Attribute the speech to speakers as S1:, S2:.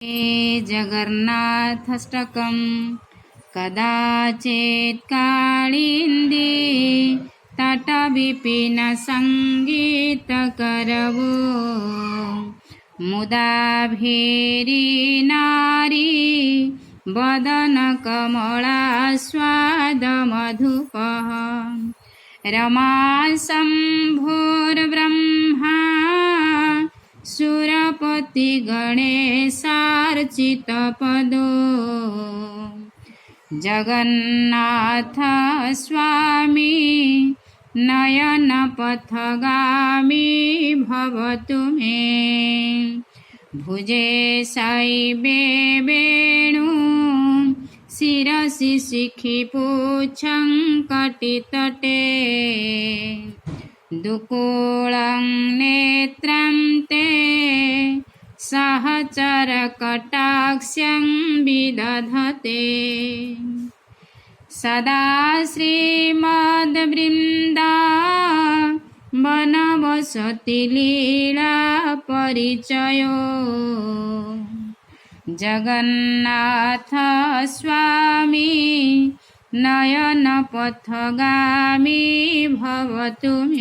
S1: जगन्नाथाष्टकम् कदाचित् काळिन्दी तटविपिनसङ्गीतकरवो मुदा भेरी नारी वदनकमलास्वादमधुपः रमाशम्भोर्ब्रह्मा सुरपतिगणेशार्चितपदो जगन्नाथ स्वामी नयनपथगामी भवतु मे भुजे शैवे वेणु शिरसि शिखिपुच्छं कटितटे दुकूलं नेत्रं ते सहचरकटाक्षं विदधते सदा श्रीमद्वृन्दावनवसति लीला परिचयो जगन्नाथ स्वामी नयनपथगामी भवतु मे।